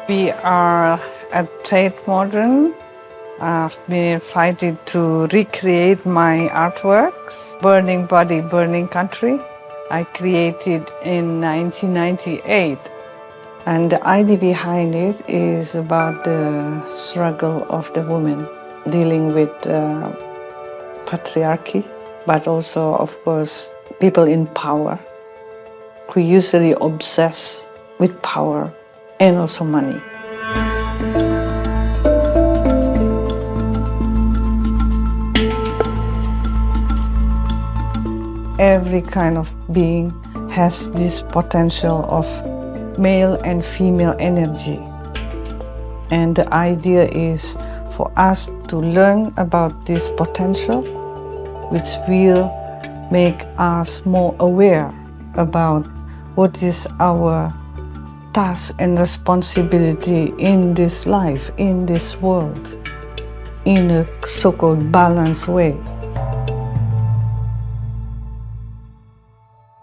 We are at Tate Modern. I've been invited to recreate my artworks, Burning Body, Burning Country. I created in 1998. And the idea behind it is about the struggle of the woman dealing with patriarchy, but also, of course, people in power who usually obsess with power and also money. Every kind of being has this potential of male and female energy. And the idea is for us to learn about this potential, which will make us more aware about what is our task and responsibility in this life, in this world, in a so-called balanced way.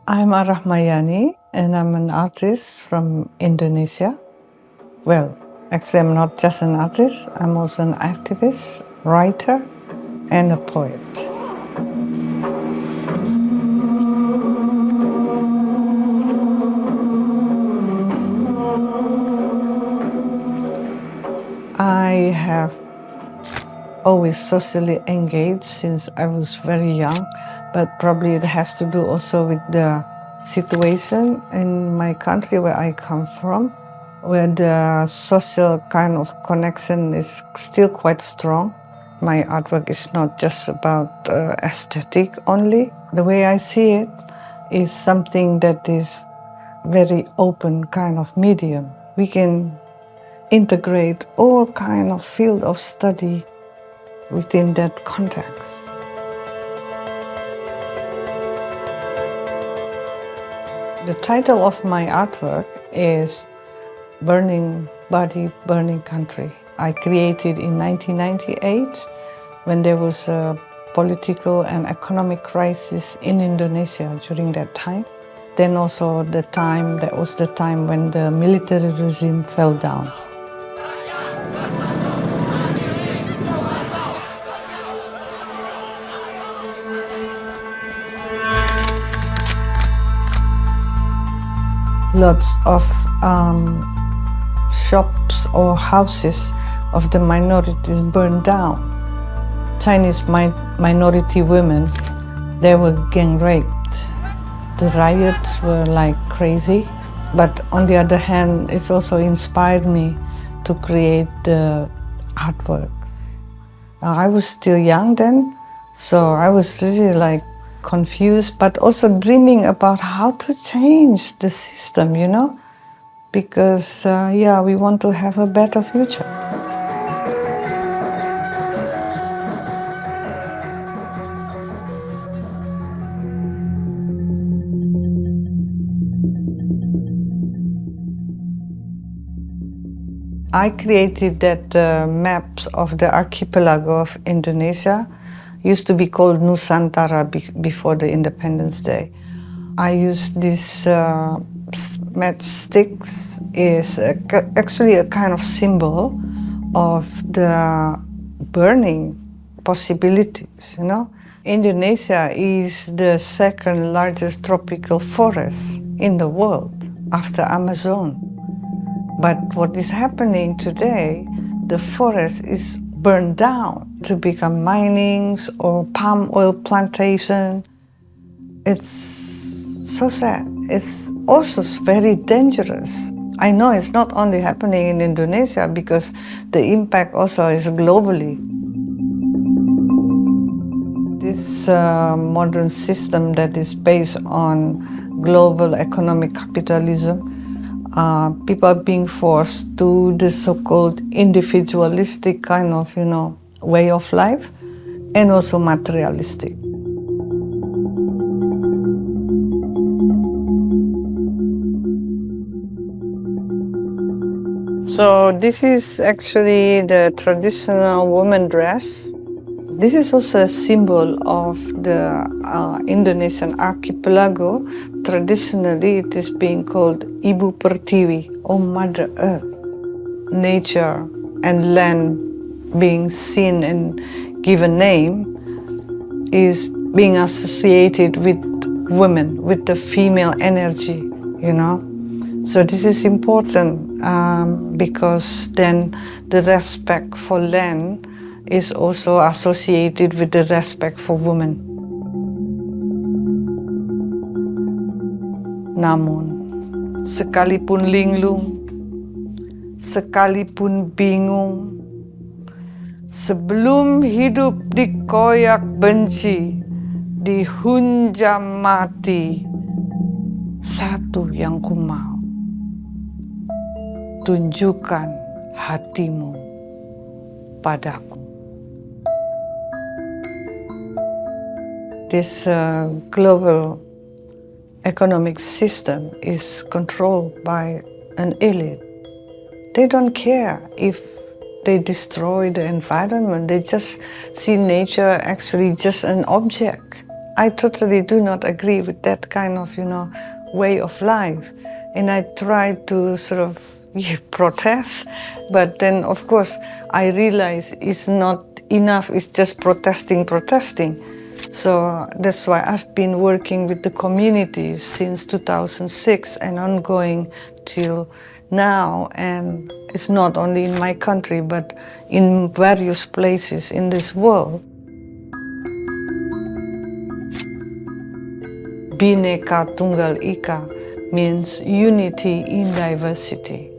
I'm Arahmaiani, and I'm an artist from Indonesia. Well, actually, I'm not just an artist, I'm also an activist, writer, and a poet. I have always socially engaged since I was very young, but probably it has to do also with the situation in my country where I come from, where the social kind of connection is still quite strong. My artwork is not just about aesthetic only. The way I see it is something that is very open kind of medium. We can integrate all kind of field of study within that context. The title of my artwork is Burning Body, Burning Country. I created in 1998 when there was a political and economic crisis in Indonesia during that time. Then also that was the time when the military regime fell down. Lots of shops or houses of the minorities burned down. Chinese minority women, they were gang raped. The riots were like crazy, but on the other hand, it's also inspired me to create the artworks. I was still young then, so I was really like confused, but also dreaming about how to change the system, you know, because we want to have a better future. I created that maps of the archipelago of Indonesia. Used to be called Nusantara before the Independence Day. I used this matchsticks is actually a kind of symbol of the burning possibilities, you know. Indonesia is the second largest tropical forest in the world after Amazon. But what is happening today, the forest is burned down to become minings or palm oil plantation. It's so sad. It's also very dangerous. I know it's not only happening in Indonesia because the impact also is globally. This modern system that is based on global economic capitalism, people are being forced to the so-called individualistic kind of, way of life, and also materialistic. So this is actually the traditional woman dress. This is also a symbol of the Indonesian archipelago. Traditionally, it is being called Ibu Pertiwi, or Mother Earth. nature and land being seen and given name is being associated with women, with the female energy, you know. So this is important because then the respect for land is also associated with the respect for women. Namun, sekalipun linglung, sekalipun bingung, sebelum hidup dikoyak benci, dihunjam mati, satu yang ku mau, tunjukkan hatimu padaku. This global economic system is controlled by an elite. They don't care if they destroy the environment. They just see nature actually just an object. I totally do not agree with that kind of, way of life. And I try to sort of protest, but then of course I realize it's not enough, it's just protesting. So that's why I've been working with the communities since 2006 and ongoing till now, and it's not only in my country but in various places in this world. Bhinneka Tunggal Ika means unity in diversity.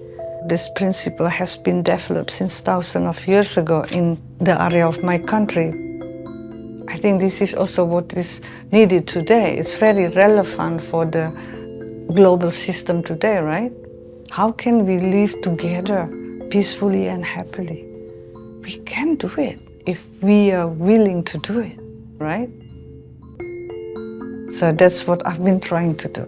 This principle has been developed since thousands of years ago in the area of my country. I think this is also what is needed today. It's very relevant for the global system today, right? How can we live together peacefully and happily? We can do it if we are willing to do it, right? So that's what I've been trying to do.